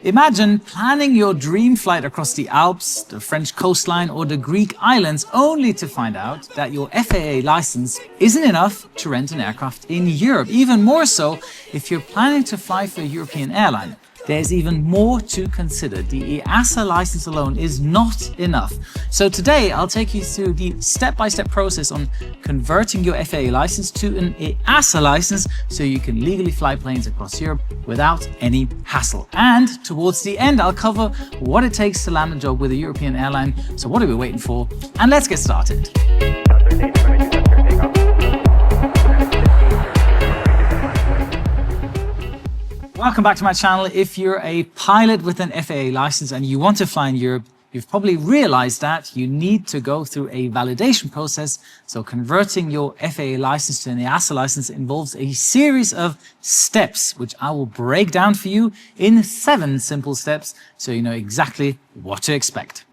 Imagine planning your dream flight across the Alps, the French coastline, or the Greek islands, only to find out that your FAA license isn't enough to rent an aircraft in Europe. Even more so if you're planning to fly for a European airline. There's even more to consider. The EASA license alone is not enough. So today I'll take you through the step-by-step process on converting your FAA license to an EASA license so you can legally fly planes across Europe without any hassle. And towards the end, I'll cover what it takes to land a job with a European airline. So what are we waiting for? And let's get started. Welcome back to my channel. If you're a pilot with an FAA license and you want to fly in Europe, you've probably realized that you need to go through a validation process. So converting your FAA license to an EASA license involves a series of steps, which I will break down for you in 7 simple steps so you know exactly what to expect.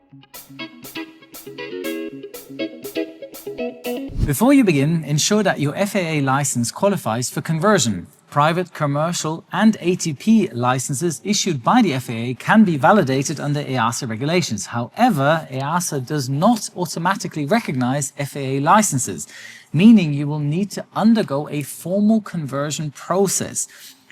Before you begin, ensure that your FAA license qualifies for conversion. Private, commercial, and ATP licenses issued by the FAA can be validated under EASA regulations. However, EASA does not automatically recognize FAA licenses, meaning you will need to undergo a formal conversion process.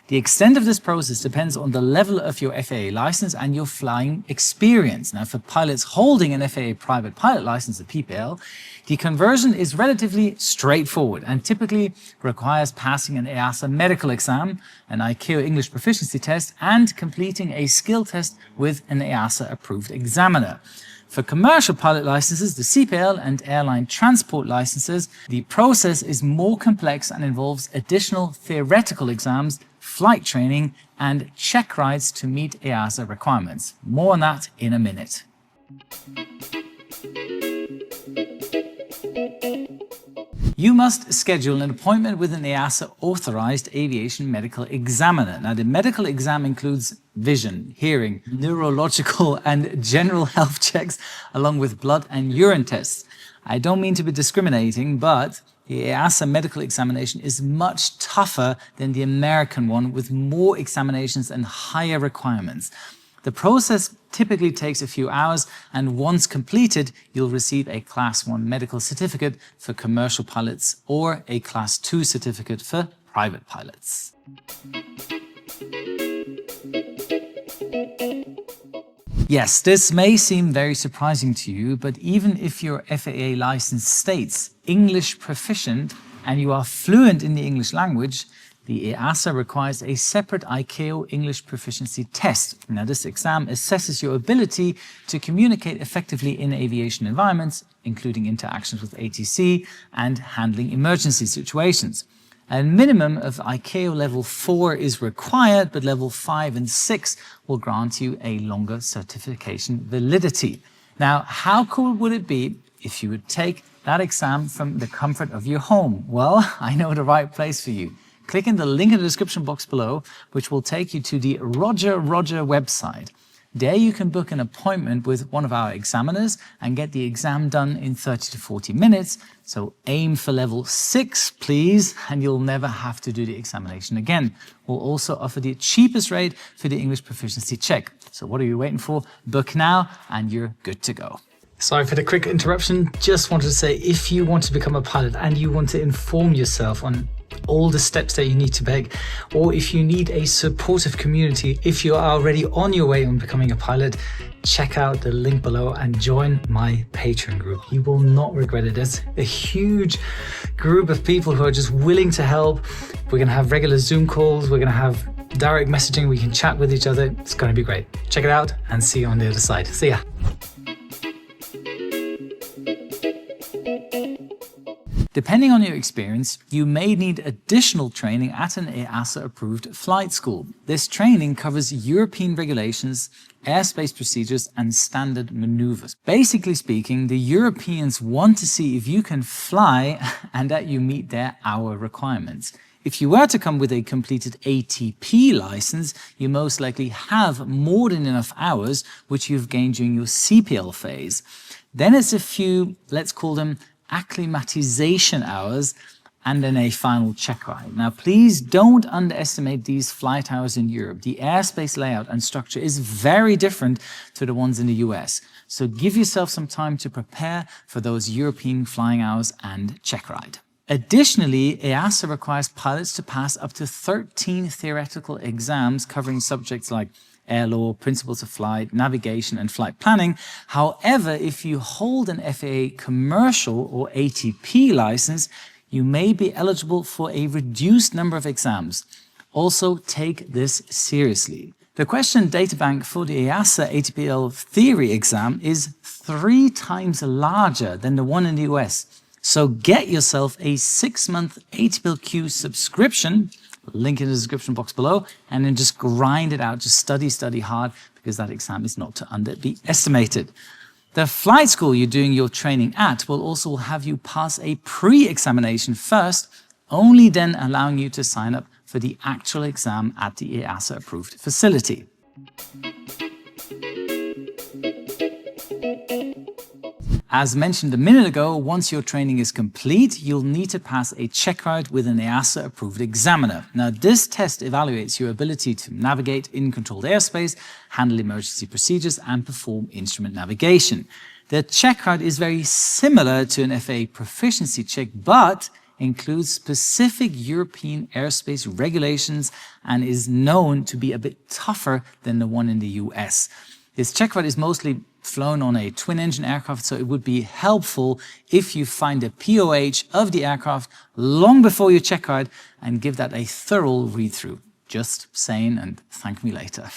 The extent of this process depends on the level of your FAA license and your flying experience. Now, for pilots holding an FAA private pilot license, a PPL, the conversion is relatively straightforward and typically requires passing an EASA medical exam, an ICAO English proficiency test, and completing a skill test with an EASA approved examiner. For commercial pilot licenses, the CPL and airline transport licenses, the process is more complex and involves additional theoretical exams, flight training, and check rides to meet EASA requirements. More on that in a minute. You must schedule an appointment with an EASA authorized aviation medical examiner. Now, the medical exam includes vision, hearing, neurological, and general health checks, along with blood and urine tests. I don't mean to be discriminating, but the EASA medical examination is much tougher than the American one, with more examinations and higher requirements. The process typically takes a few hours, and once completed, you'll receive a Class 1 medical certificate for commercial pilots or a Class 2 certificate for private pilots. Yes, this may seem very surprising to you, but even if your FAA license states English proficient and you are fluent in the English language, the EASA requires a separate ICAO English proficiency test. Now, this exam assesses your ability to communicate effectively in aviation environments, including interactions with ATC and handling emergency situations. A minimum of ICAO level 4 is required, but level 5 and 6 will grant you a longer certification validity. Now, how cool would it be if you would take that exam from the comfort of your home? Well, I know the right place for you. Click in the link in the description box below, which will take you to the Roger website. There you can book an appointment with one of our examiners and get the exam done in 30 to 40 minutes. So aim for level 6, please, and you'll never have to do the examination again. We'll also offer the cheapest rate for the English proficiency check. So what are you waiting for? Book now and you're good to go. Sorry for the quick interruption. Just wanted to say, if you want to become a pilot and you want to inform yourself on all the steps that you need to take, or if you need a supportive community, if you are already on your way on becoming a pilot, check out the link below and join my Patreon group. You will not regret it. There's a huge group of people who are just willing to help. We're going to have regular Zoom calls. We're going to have direct messaging. We can chat with each other. It's going to be great. Check it out and see you on the other side. See ya. Depending on your experience, you may need additional training at an EASA-approved flight school. This training covers European regulations, airspace procedures, and standard maneuvers. Basically speaking, the Europeans want to see if you can fly and that you meet their hour requirements. If you were to come with a completed ATP license, you most likely have more than enough hours, which you've gained during your CPL phase. Then it's a few, let's call them acclimatization hours, and then a final check ride. Now, please don't underestimate these flight hours in Europe. The airspace layout and structure is very different to the ones in the US. So give yourself some time to prepare for those European flying hours and check ride. Additionally, EASA requires pilots to pass up to 13 theoretical exams covering subjects like air law, principles of flight, navigation, and flight planning. However, if you hold an FAA commercial or ATP license, you may be eligible for a reduced number of exams. Also, take this seriously. The question databank for the EASA ATPL theory exam is 3 times larger than the one in the US. So get yourself a 6-month ATPL-Q subscription, link in the description box below, and then just grind it out, just study hard, because that exam is not to be estimated. The flight school you're doing your training at will also have you pass a pre-examination first, only then allowing you to sign up for the actual exam at the EASA-approved facility. As mentioned a minute ago, once your training is complete, you'll need to pass a check ride with an EASA-approved examiner. Now, this test evaluates your ability to navigate in controlled airspace, handle emergency procedures, and perform instrument navigation. The check ride is very similar to an FAA proficiency check, but includes specific European airspace regulations and is known to be a bit tougher than the one in the US. This check ride is mostly flown on a twin-engine aircraft, so it would be helpful if you find a POH of the aircraft long before your check ride and give that a thorough read-through. Just saying, and thank me later.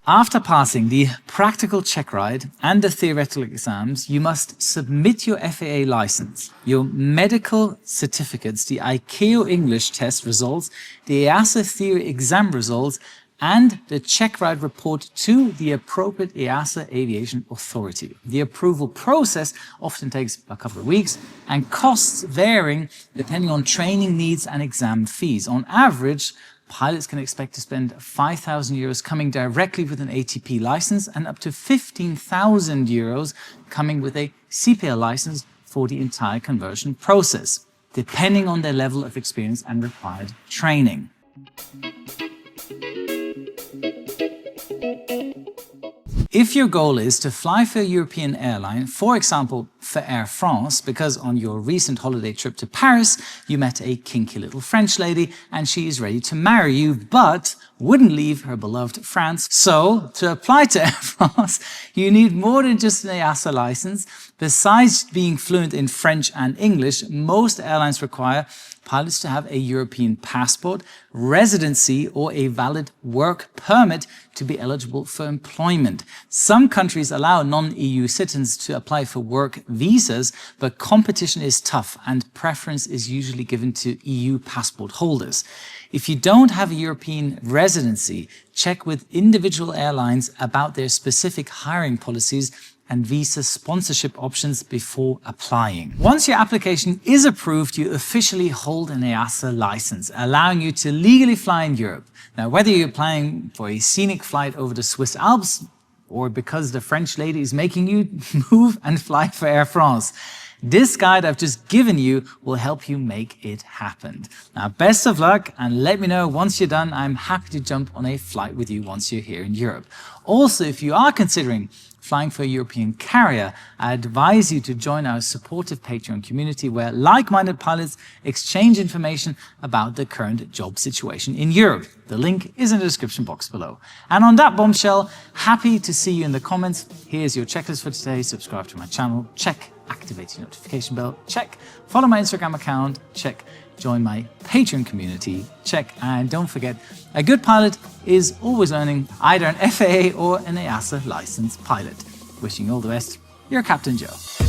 After passing the practical check ride and the theoretical exams, you must submit your FAA license, your medical certificates, the ICAO English test results, the EASA theory exam results, and the check ride report to the appropriate EASA aviation authority. The approval process often takes a couple of weeks and costs varying depending on training needs and exam fees. On average, pilots can expect to spend €5,000 coming directly with an ATP license and up to €15,000 coming with a CPL license for the entire conversion process, depending on their level of experience and required training. If your goal is to fly for a European airline, for example, for Air France, because on your recent holiday trip to Paris, you met a kinky little French lady and she is ready to marry you, but wouldn't leave her beloved France. So, to apply to Air France, you need more than just an EASA license. Besides being fluent in French and English, most airlines require pilots to have a European passport, residency, or a valid work permit to be eligible for employment. Some countries allow non-EU citizens to apply for work visas, but competition is tough and preference is usually given to EU passport holders. If you don't have a European residency, check with individual airlines about their specific hiring policies and visa sponsorship options before applying. Once your application is approved, you officially hold an EASA license, allowing you to legally fly in Europe. Now, whether you're applying for a scenic flight over the Swiss Alps or because the French lady is making you move and fly for Air France, this guide I've just given you will help you make it happen. Now, best of luck, and let me know once you're done. I'm happy to jump on a flight with you once you're here in Europe. Also, if you are considering flying for a European carrier, I advise you to join our supportive Patreon community where like-minded pilots exchange information about the current job situation in Europe. The link is in the description box below. And on that bombshell, happy to see you in the comments. Here's your checklist for today. Subscribe to my channel, check. Activate your notification bell, check. Follow my Instagram account, check. Join my Patreon community, check. And don't forget, a good pilot is always earning either an FAA or an EASA licensed pilot. Wishing you all the best, your Captain Joe.